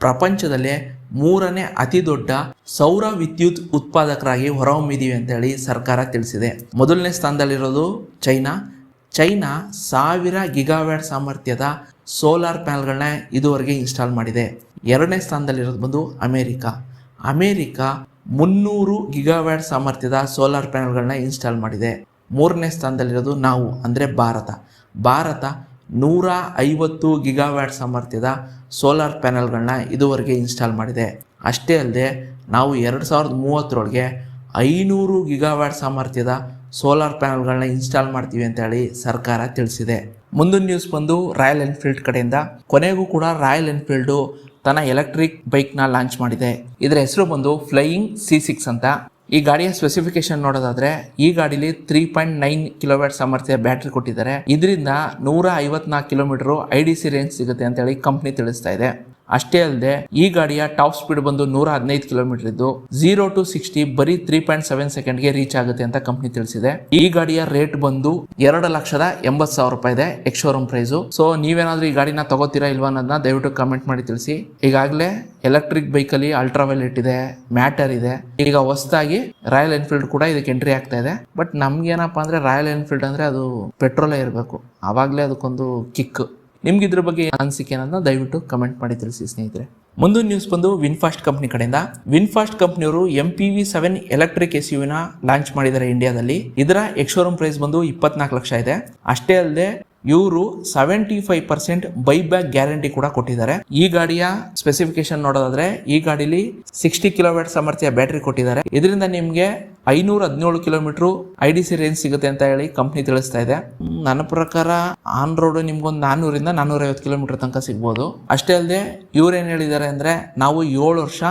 ಪ್ರಪಂಚದಲ್ಲೇ 3ನೇ ಅತಿ ದೊಡ್ಡ ಸೌರ ವಿದ್ಯುತ್ ಉತ್ಪಾದಕರಾಗಿ ಹೊರಹೊಮ್ಮಿದ್ದೀವಿ ಅಂತೇಳಿ ಸರ್ಕಾರ ತಿಳಿಸಿದೆ. ಮೊದಲನೇ ಸ್ಥಾನದಲ್ಲಿರೋದು ಚೈನಾ 1000 ಗಿಗಾವ್ಯಾಟ್ ಸಾಮರ್ಥ್ಯದ ಸೋಲಾರ್ ಪ್ಯಾನಲ್ಗಳನ್ನ ಇದುವರೆಗೆ ಇನ್ಸ್ಟಾಲ್ ಮಾಡಿದೆ. ಎರಡನೇ ಸ್ಥಾನದಲ್ಲಿರೋದು ಬಂದು ಅಮೇರಿಕಾ 300 ಗಿಗಾವ್ಯಾಟ್ ಸಾಮರ್ಥ್ಯದ ಸೋಲಾರ್ ಪ್ಯಾನಲ್ಗಳನ್ನ ಇನ್ಸ್ಟಾಲ್ ಮಾಡಿದೆ. ಮೂರನೇ ಸ್ಥಾನದಲ್ಲಿರೋದು ನಾವು ಅಂದರೆ ಭಾರತ 150 ಗಿಗಾವ್ಯಾಟ್ ಸಾಮರ್ಥ್ಯದ ಸೋಲಾರ್ ಪ್ಯಾನಲ್ಗಳನ್ನ ಇದುವರೆಗೆ ಇನ್ಸ್ಟಾಲ್ ಮಾಡಿದೆ. ಅಷ್ಟೇ ಅಲ್ಲದೆ ನಾವು 2030ರೊಳಗೆ 500 ಗಿಗಾವ್ಯಾಟ್ ಸಾಮರ್ಥ್ಯದ ಸೋಲಾರ್ ಪ್ಯಾನಲ್ಗಳನ್ನ ಇನ್ಸ್ಟಾಲ್ ಮಾಡ್ತೀವಿ ಅಂತೇಳಿ ಸರ್ಕಾರ ತಿಳಿಸಿದೆ. ಮುಂದಿನ ನ್ಯೂಸ್ ಬಂದು ರಾಯಲ್ ಎನ್ಫೀಲ್ಡ್ ಕಡೆಯಿಂದ. ಕೊನೆಗೂ ಕೂಡ ರಾಯಲ್ ಎನ್ಫೀಲ್ಡು ತನ್ನ ಎಲೆಕ್ಟ್ರಿಕ್ ಬೈಕ್ನ ಲಾಂಚ್ ಮಾಡಿದೆ. ಇದರ ಹೆಸರು ಬಂದು ಫ್ಲೈಯಿಂಗ್ C6 ಅಂತ. ಈ ಗಾಡಿಯ ಸ್ಪೆಸಿಫಿಕೇಶನ್ ನೋಡೋದಾದ್ರೆ, ಈ ಗಾಡಿಲಿ 3.9 ಕಿಲೋವ್ಯಾಟ್ ಸಾಮರ್ಥ್ಯ ಬ್ಯಾಟ್ರಿ ಕೊಟ್ಟಿದ್ದಾರೆ. ಇದರಿಂದ 154 ಕಿಲೋಮೀಟರ್ IDC ರೇಂಜ್ ಸಿಗುತ್ತೆ ಅಂತೇಳಿ ಕಂಪ್ನಿ ತಿಳಿಸ್ತಾ ಇದೆ. ಅಷ್ಟೇ ಅಲ್ಲದೆ ಈ ಗಾಡಿಯ ಟಾಪ್ ಸ್ಪೀಡ್ ಬಂದು 115 ಕಿಲೋಮೀಟರ್ ಇದ್ದು 0 to 60 ಬರೀ 3.7 ಸೆಕೆಂಡ್ಗೆ ರೀಚ್ ಆಗುತ್ತೆ ಅಂತ ಕಂಪ್ನಿ ತಿಳಿಸಿದೆ. ಈ ಗಾಡಿಯ ರೇಟ್ ಬಂದು 2,80,000 ರೂಪಾಯಿ ಇದೆ ಎಕ್ಸ್ ಶೋರೂಮ್ ಪ್ರೈಸು. ಸೊ ನೀವೇನಾದ್ರೂ ಈ ಗಾಡಿನ ತಗೋತೀರಾ ಇಲ್ವಾ ಅನ್ನೋದನ್ನ ದಯವಿಟ್ಟು ಕಮೆಂಟ್ ಮಾಡಿ ತಿಳಿಸಿ. ಈಗಾಗಲೇ ಎಲೆಕ್ಟ್ರಿಕ್ ಬೈಕಲ್ಲಿ ಅಲ್ಟ್ರಾವೈಲೆಟ್ ಇದೆ, ಮ್ಯಾಟರ್ ಇದೆ, ಈಗ ಹೊಸದಾಗಿ ರಾಯಲ್ ಎನ್ಫೀಲ್ಡ್ ಕೂಡ ಇದಕ್ಕೆ ಎಂಟ್ರಿ ಆಗ್ತಾ ಇದೆ. ಬಟ್ ನಮ್ಗೇನಪ್ಪ ಅಂದ್ರೆ ರಾಯಲ್ ಎನ್ಫೀಲ್ಡ್ ಅಂದ್ರೆ ಅದು ಪೆಟ್ರೋಲೇ ಇರಬೇಕು, ಆವಾಗಲೇ ಅದಕ್ಕೊಂದು ಕಿಕ್. ನಿಮ್ಗೆ ಇದ್ರ ಬಗ್ಗೆ ಅನಿಸಿಕೆ ಅನ್ನೋದನ್ನ ದಯವಿಟ್ಟು ಕಮೆಂಟ್ ಮಾಡಿ ತಿಳಿಸಿ ಸ್ನೇಹಿತರೆ. ಮುಂದಿನ ನ್ಯೂಸ್ ಬಂದು ವಿನ್ಫಾಸ್ಟ್ ಕಂಪ್ನಿ ಕಡೆಯಿಂದ. ವಿನ್ಫಾಸ್ಟ್ ಕಂಪ್ನಿಯವರು MPV7 ಎಲೆಕ್ಟ್ರಿಕ್ SUV ಲಾಂಚ್ ಮಾಡಿದ್ದಾರೆ ಇಂಡಿಯಾದಲ್ಲಿ. ಇದರ ಎಕ್ಸ್ ಶೋರೂಮ್ ಪ್ರೈಸ್ ಬಂದು 24 ಲಕ್ಷ ಇದೆ. ಅಷ್ಟೇ ಅಲ್ಲದೆ ಇವರು 75% ಬೈಬ್ಯಾಕ್ ಗ್ಯಾರಂಟಿ ಕೂಡ ಕೊಟ್ಟಿದ್ದಾರೆ. ಈ ಗಾಡಿಯ ಸ್ಪೆಸಿಫಿಕೇಶನ್ ನೋಡೋದಾದ್ರೆ, ಈ ಗಾಡಿಲಿ 60 ಕಿಲೋವ್ಯಾಟ್ ಸಾಮರ್ಥ್ಯ ಬ್ಯಾಟ್ರಿ ಕೊಟ್ಟಿದ್ದಾರೆ. ಇದರಿಂದ ನಿಮ್ಗೆ 517 ಕಿಲೋಮೀಟರ್ IDC ರೇಂಜ್ ಸಿಗುತ್ತೆ ಅಂತ ಹೇಳಿ ಕಂಪ್ನಿ ತಿಳಿಸ್ತಾ ಇದೆ. ನನ್ನ ಪ್ರಕಾರ ಆನ್ ರೋಡ್ ನಿಮ್ಗೊಂದು 400ರಿಂದ 450 ಕಿಲೋಮೀಟರ್ ತನಕ ಸಿಗ್ಬೋದು. ಅಷ್ಟೇ ಅಲ್ಲದೆ ಇವ್ರು ಏನ್ ಹೇಳಿದ್ದಾರೆ ಅಂದ್ರೆ, ನಾವು 7 ವರ್ಷ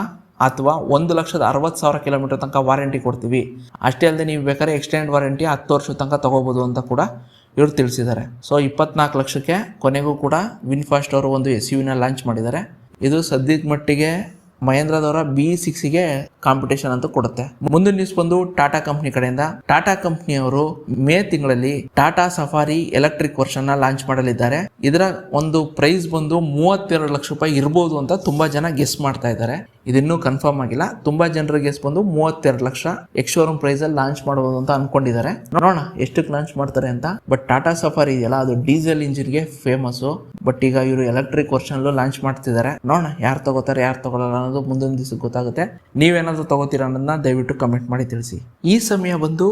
ಅಥವಾ 1,60,000 ಕಿಲೋಮೀಟರ್ ತನಕ ವಾರಂಟಿ ಕೊಡ್ತೀವಿ. ಅಷ್ಟೇ ಅಲ್ಲದೆ ನೀವು ಬೇಕಾದ್ರೆ ಎಕ್ಸ್ಟೆಂಡ್ ವಾರಂಟಿ 10 ವರ್ಷದ ತನಕ ತಗೋಬಹುದು ಅಂತ ಕೂಡ ಇವರು ತಿಳಿಸಿದ್ದಾರೆ. ಸೊ 24 ಲಕ್ಷಕ್ಕೆ ಕೊನೆಗೂ ಕೂಡ ವಿನ್ಫಾಸ್ಟ್ ಅವರು ಒಂದು SUV ಲಾಂಚ್ ಮಾಡಿದ್ದಾರೆ. ಇದು ಸದ್ಯದ ಮಟ್ಟಿಗೆ ಮಹೇಂದ್ರದವರ BE6ಗೆ ಕಾಂಪಿಟೇಷನ್ ಅಂತ ಕೊಡುತ್ತೆ. ಮುಂದಿನ ನ್ಯೂಸ್ ಬಂದು ಟಾಟಾ ಕಂಪ್ನಿ ಕಡೆಯಿಂದ. ಟಾಟಾ ಕಂಪ್ನಿಯವರು ಮೇ ತಿಂಗಳಲ್ಲಿ Tata safari electric version launch ಮಾಡಲಿದ್ದಾರೆ. ಇದರ ಒಂದು ಪ್ರೈಸ್ ಬಂದು 32 ಲಕ್ಷ ರೂಪಾಯಿ ಇರ್ಬೋದು ಅಂತ ತುಂಬಾ ಜನ ಗೆಸ್ ಮಾಡ್ತಾ ಇದ್ದಾರೆ. ಇದಿನ್ನೂ ಕನ್ಫರ್ಮ್ ಆಗಿಲ್ಲ. ತುಂಬಾ ಜನರ ಗೆಸ್ ಬಂದು 32 ಲಕ್ಷ ಎಕ್ಸ್ ಶೋರೂಮ್ ಪ್ರೈಸ್ ಅಲ್ಲಿ ಲಾಂಚ್ ಮಾಡಬಹುದು ಅಂತ ಅನ್ಕೊಂಡಿದ್ದಾರೆ. ನೋಡೋಣ ಎಷ್ಟಕ್ಕೆ ಲಾಂಚ್ ಮಾಡ್ತಾರೆ ಅಂತ. ಬಟ್ ಟಾಟಾ ಸಫಾರಿ ಇದೆಯಲ್ಲ, ಅದು ಡೀಸೆಲ್ ಇಂಜಿನ್ಗೆ ಫೇಮಸ್. ಬಟ್ ಈಗ ಇವರು ಎಲೆಕ್ಟ್ರಿಕ್ ವರ್ಷನ್ ಲಾಂಚ್ ಮಾಡ್ತಿದ್ದಾರೆ. ನೋಡೋಣ ಯಾರು ತಗೋತಾರೆ ಯಾರು ತಗೊಳ್ಳಲ್ಲ ಅನ್ನೋದು ಮುಂದಿನ ದಿವಸಕ್ಕೆ ಗೊತ್ತಾಗುತ್ತೆ. ನೀವೇನಾದ್ರೂ ತಗೋತೀರಾ ಅನ್ನೋದನ್ನ ದಯವಿಟ್ಟು ಕಮೆಂಟ್ ಮಾಡಿ ತಿಳಿಸಿ. ಈ ಸಮಯ ಬಂದು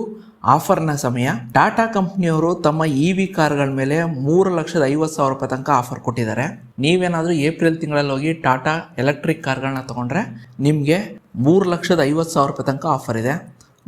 ಆಫರ್ನ ಸಮಯ. ಟಾಟಾ ಕಂಪ್ನಿಯವರು ತಮ್ಮ EV ಕಾರ್ಗಳ ಮೇಲೆ 3,50,000 ರೂಪಾಯಿ ತನಕ ಆಫರ್ ಕೊಟ್ಟಿದ್ದಾರೆ. ನೀವೇನಾದರೂ ಏಪ್ರಿಲ್ ತಿಂಗಳಲ್ಲಿ ಹೋಗಿ ಟಾಟಾ ಎಲೆಕ್ಟ್ರಿಕ್ ಕಾರ್ಗಳನ್ನ ತಗೊಂಡ್ರೆ ನಿಮಗೆ 3,50,000 ರೂಪಾಯಿ ತನಕ ಆಫರ್ ಇದೆ.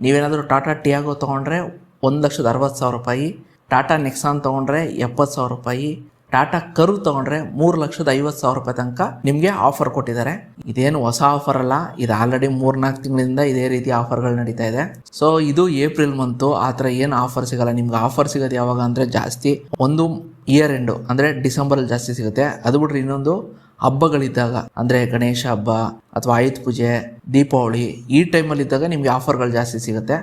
ನೀವೇನಾದರೂ ಟಾಟಾ ಟಿಯಾಗೋ ತೊಗೊಂಡ್ರೆ 1,60,000 ರೂಪಾಯಿ, ಟಾಟಾ ನೆಕ್ಸಾನ್ ತೊಗೊಂಡ್ರೆ 70,000 ರೂಪಾಯಿ, ಟಾಟಾ ಕರು ತೊಗೊಂಡ್ರೆ 3,50,000 ರೂಪಾಯಿ ತನಕ ನಿಮಗೆ ಆಫರ್ ಕೊಟ್ಟಿದ್ದಾರೆ. ಇದೇನು ಹೊಸ ಆಫರ್ ಅಲ್ಲ, ಇದು ಆಲ್ರೆಡಿ 3-4 ತಿಂಗಳಿಂದ ಇದೇ ರೀತಿ ಆಫರ್ಗಳು ನಡೀತಾ ಇದೆ. ಸೊ ಇದು ಏಪ್ರಿಲ್ ಮಂತು, ಆ ಥರ ಏನು ಆಫರ್ ಸಿಗಲ್ಲ. ನಿಮ್ಗೆ ಆಫರ್ ಸಿಗೋದು ಯಾವಾಗ ಅಂದರೆ ಜಾಸ್ತಿ ಒಂದು ಇಯರ್ ಎಂಡು ಅಂದರೆ ಡಿಸೆಂಬರಲ್ಲಿ ಜಾಸ್ತಿ ಸಿಗುತ್ತೆ. ಅದು ಬಿಟ್ರೆ ಇನ್ನೊಂದು ಹಬ್ಬಗಳಿದ್ದಾಗ ಅಂದರೆ ಗಣೇಶ ಹಬ್ಬ ಅಥವಾ ಆಯುಧ ಪೂಜೆ, ದೀಪಾವಳಿ, ಈ ಟೈಮಲ್ಲಿ ಇದ್ದಾಗ ನಿಮಗೆ ಆಫರ್ಗಳು ಜಾಸ್ತಿ ಸಿಗುತ್ತೆ.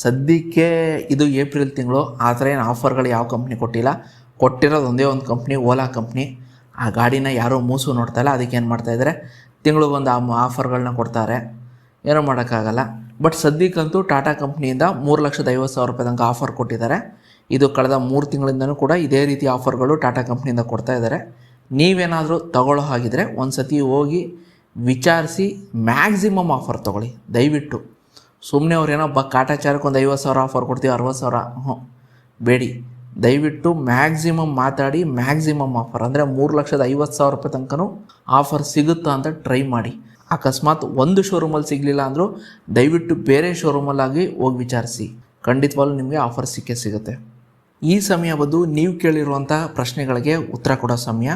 ಸದ್ಯಕ್ಕೆ ಇದು ಏಪ್ರಿಲ್ ತಿಂಗಳು, ಆ ಥರ ಏನು ಆಫರ್ಗಳು ಯಾವ ಕಂಪ್ನಿ ಕೊಟ್ಟಿಲ್ಲ. ಕೊಟ್ಟಿರೋದು ಒಂದೇ ಒಂದು ಕಂಪ್ನಿ, ಓಲಾ ಕಂಪ್ನಿ. ಆ ಗಾಡಿನ ಯಾರೂ ಮೂಸು ನೋಡ್ತಾ ಇಲ್ಲ. ಅದಕ್ಕೆ ಏನು ಮಾಡ್ತಾಯಿದ್ದಾರೆ, ತಿಂಗಳಿಗೊಂದು ಆಫರ್ಗಳನ್ನ ಕೊಡ್ತಾರೆ. ಏನೂ ಮಾಡೋಕ್ಕಾಗಲ್ಲ. ಬಟ್ ಸದ್ಯಕ್ಕಂತೂ ಟಾಟಾ ಕಂಪ್ನಿಯಿಂದ 3,50,000 ರೂಪಾಯಿ ತನಕ ಆಫರ್ ಕೊಟ್ಟಿದ್ದಾರೆ. ಇದು ಕಳೆದ 3 ತಿಂಗಳಿಂದನೂ ಕೂಡ ಇದೇ ರೀತಿ ಆಫರ್ಗಳು ಟಾಟಾ ಕಂಪ್ನಿಯಿಂದ ಕೊಡ್ತಾ ಇದ್ದಾರೆ. ನೀವೇನಾದರೂ ತಗೊಳ್ಳೋ ಹಾಗಿದ್ರೆ ಒಂದು ಸತಿ ಹೋಗಿ ವಿಚಾರಿಸಿ ಮ್ಯಾಕ್ಸಿಮಮ್ ಆಫರ್ ತೊಗೊಳ್ಳಿ ದಯವಿಟ್ಟು. ಸುಮ್ಮನೆ ಅವ್ರೇನೋ ಕಾಟಾಚಾರಕ್ಕೆ ಒಂದು 50,000 ಆಫರ್ ಕೊಡ್ತೀವಿ 60,000 ಬೇಡಿ. ದಯವಿಟ್ಟು ಮ್ಯಾಕ್ಸಿಮಮ್ ಮಾತಾಡಿ, ಮ್ಯಾಕ್ಸಿಮಮ್ ಆಫರ್ ಅಂದರೆ 3,50,000 ರೂಪಾಯಿ ತನಕನೂ ಆಫರ್ ಸಿಗುತ್ತಾ ಅಂತ ಟ್ರೈ ಮಾಡಿ. ಅಕಸ್ಮಾತ್ ಒಂದು ಶೋರೂಮಲ್ಲಿ ಸಿಗಲಿಲ್ಲ ಅಂದರೂ ದಯವಿಟ್ಟು ಬೇರೆ ಶೋರೂಮಲ್ಲಾಗಿ ಹೋಗಿ ವಿಚಾರಿಸಿ, ಖಂಡಿತವಾಗ್ಲೂ ನಿಮಗೆ ಆಫರ್ ಸಿಗುತ್ತೆ. ಈ ಸಮಯ ಬಂದು ನೀವು ಕೇಳಿರುವಂಥ ಪ್ರಶ್ನೆಗಳಿಗೆ ಉತ್ತರ ಕೊಡೋ ಸಮಯ.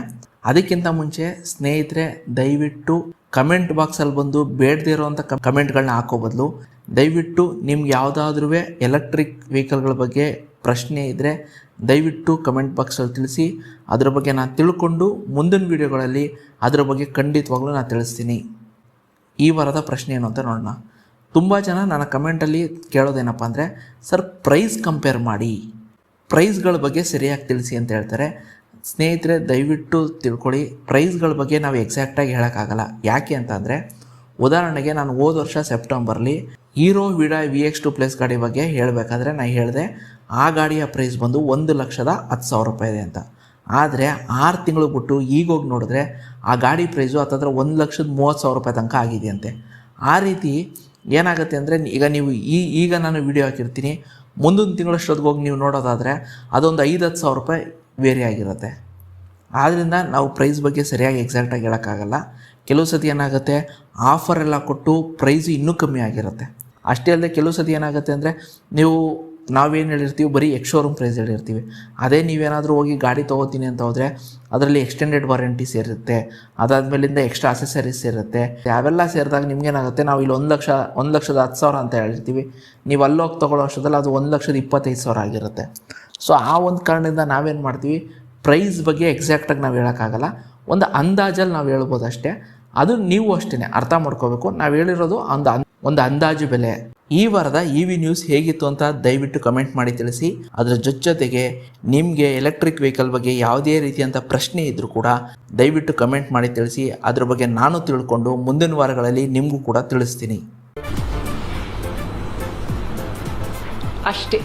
ಅದಕ್ಕಿಂತ ಮುಂಚೆ ಸ್ನೇಹಿತರೆ, ದಯವಿಟ್ಟು ಕಮೆಂಟ್ ಬಾಕ್ಸಲ್ಲಿ ಬಂದು ಬೇಡದೇ ಇರೋವಂಥ ಕಮೆಂಟ್ಗಳನ್ನ ಹಾಕೋ ಬದಲು ದಯವಿಟ್ಟು ನಿಮ್ಗೆ ಯಾವುದಾದ್ರೂ ಎಲೆಕ್ಟ್ರಿಕ್ ವೆಹಿಕಲ್ಗಳ ಬಗ್ಗೆ ಪ್ರಶ್ನೆ ಇದ್ದರೆ ದಯವಿಟ್ಟು ಕಮೆಂಟ್ ಬಾಕ್ಸಲ್ಲಿ ತಿಳಿಸಿ. ಅದರ ಬಗ್ಗೆ ನಾನು ತಿಳ್ಕೊಂಡು ಮುಂದಿನ ವೀಡಿಯೋಗಳಲ್ಲಿ ಅದರ ಬಗ್ಗೆ ಖಂಡಿತವಾಗ್ಲೂ ನಾನು ತಿಳಿಸ್ತೀನಿ. ಈ ವಾರದ ಪ್ರಶ್ನೆ ಏನು ಅಂತ ನೋಡೋಣ. ತುಂಬ ಜನ ನನ್ನ ಕಮೆಂಟಲ್ಲಿ ಕೇಳೋದೇನಪ್ಪ ಅಂದರೆ, ಸರ್ ಪ್ರೈಸ್ ಕಂಪೇರ್ ಮಾಡಿ, ಪ್ರೈಸ್ಗಳ ಬಗ್ಗೆ ಸರಿಯಾಗಿ ತಿಳಿಸಿ ಅಂತ ಹೇಳ್ತಾರೆ. ಸ್ನೇಹಿತರೆ, ದಯವಿಟ್ಟು ತಿಳ್ಕೊಳ್ಳಿ, ಪ್ರೈಸ್ಗಳ ಬಗ್ಗೆ ನಾವು ಎಕ್ಸಾಕ್ಟಾಗಿ ಹೇಳೋಕ್ಕಾಗಲ್ಲ. ಯಾಕೆ ಅಂತ ಅಂದರೆ, ಉದಾಹರಣೆಗೆ ನಾನು ಹೋದ ವರ್ಷ ಸೆಪ್ಟೆಂಬರ್ಲಿ ಹೀರೋ ವಿಡಾ VX2+ ಗಾಡಿ ಬಗ್ಗೆ ಹೇಳಬೇಕಾದ್ರೆ ನಾನು ಹೇಳಿದೆ ಆ ಗಾಡಿಯ ಪ್ರೈಸ್ ಬಂದು 1,10,000 ರೂಪಾಯಿ ಇದೆ ಅಂತ. ಆದರೆ 6 ತಿಂಗಳು ಬಿಟ್ಟು ಈಗ ಹೋಗಿ ನೋಡಿದ್ರೆ ಆ ಗಾಡಿ ಪ್ರೈಸು ಹತ್ತತ್ರ 1,30,000 ರೂಪಾಯಿ ತನಕ ಆಗಿದೆಯಂತೆ. ಆ ರೀತಿ ಏನಾಗುತ್ತೆ ಅಂದರೆ, ಈಗ ನೀವು ಈಗ ನಾನು ವಿಡಿಯೋ ಹಾಕಿರ್ತೀನಿ, ಮುಂದಿನ ತಿಂಗಳಷ್ಟೊತ್ತಿಗೆ ಹೋಗಿ ನೀವು ನೋಡೋದಾದರೆ ಅದೊಂದು 5-10,000 ರೂಪಾಯಿ ವೇರಿ ಆಗಿರುತ್ತೆ. ಆದ್ದರಿಂದ ನಾವು ಪ್ರೈಸ್ ಬಗ್ಗೆ ಸರಿಯಾಗಿ ಎಕ್ಸಾಕ್ಟಾಗಿ ಹೇಳೋಕ್ಕಾಗಲ್ಲ. ಕೆಲವು ಸತಿ ಏನಾಗುತ್ತೆ, ಆಫರ್ ಎಲ್ಲ ಕೊಟ್ಟು ಪ್ರೈಸು ಇನ್ನೂ ಕಮ್ಮಿ ಆಗಿರುತ್ತೆ. ಅಷ್ಟೇ ಅಲ್ಲದೆ ಕೆಲವು ಸತಿ ಏನಾಗುತ್ತೆ ಅಂದರೆ, ನಾವೇನು ಹೇಳಿರ್ತೀವಿ ಬರೀ ಶೋರೂಮ್ ಪ್ರೈಸ್ ಹೇಳಿರ್ತೀವಿ. ಅದೇ ನೀವೇನಾದರೂ ಹೋಗಿ ಗಾಡಿ ತೊಗೋತೀನಿ ಅಂತ ಹೋದರೆ ಅದರಲ್ಲಿ ಎಕ್ಸ್ಟೆಂಡೆಡ್ ವಾರಂಟಿ ಸೇರಿರುತ್ತೆ, ಅದಾದಮೇಲಿಂದ ಎಕ್ಸ್ಟ್ರಾ ಅಸೆಸರೀಸ್ ಸೇರುತ್ತೆ. ಅವೆಲ್ಲ ಸೇರಿದಾಗ ನಿಮ್ಗೇನಾಗುತ್ತೆ, ನಾವು ಇಲ್ಲಿ 1,10,000 ಅಂತ ಹೇಳಿರ್ತೀವಿ, ನೀವು ಅಲ್ಲೋಗಿ ತೊಗೊಳ್ಳೋ ಅಷ್ಟದಲ್ಲಿ ಅದು 1,25,000 ಆಗಿರುತ್ತೆ. ಸೊ ಆ ಒಂದು ಕಾರಣದಿಂದ ನಾವೇನು ಮಾಡ್ತೀವಿ, ಪ್ರೈಸ್ ಬಗ್ಗೆ ಎಕ್ಸಾಕ್ಟಾಗಿ ನಾವು ಹೇಳೋಕ್ಕಾಗಲ್ಲ, ಒಂದು ಅಂದಾಜಲ್ಲಿ ನಾವು ಹೇಳ್ಬೋದು ಅಷ್ಟೇ. ಅದು ನೀವು ಅಷ್ಟೇ ಅರ್ಥ ಮಾಡ್ಕೋಬೇಕು, ನಾವು ಹೇಳಿರೋದು ಒಂದು ಅಂದಾಜು ಬೆಲೆ. ಈ ವಾರದ EV ನ್ಯೂಸ್ ಹೇಗಿತ್ತು ಅಂತ ದಯವಿಟ್ಟು ಕಮೆಂಟ್ ಮಾಡಿ ತಿಳಿಸಿ. ಅದರ ಜೊತೆಗೆ ನಿಮಗೆ ಎಲೆಕ್ಟ್ರಿಕ್ ವೆಹಿಕಲ್ ಬಗ್ಗೆ ಯಾವುದೇ ರೀತಿಯಂಥ ಪ್ರಶ್ನೆ ಇದ್ದರೂ ಕೂಡ ದಯವಿಟ್ಟು ಕಮೆಂಟ್ ಮಾಡಿ ತಿಳಿಸಿ. ಅದ್ರ ಬಗ್ಗೆ ನಾನು ತಿಳ್ಕೊಂಡು ಮುಂದಿನ ವಾರಗಳಲ್ಲಿ ನಿಮಗೂ ಕೂಡ ತಿಳಿಸ್ತೀನಿ ಅಷ್ಟೇ.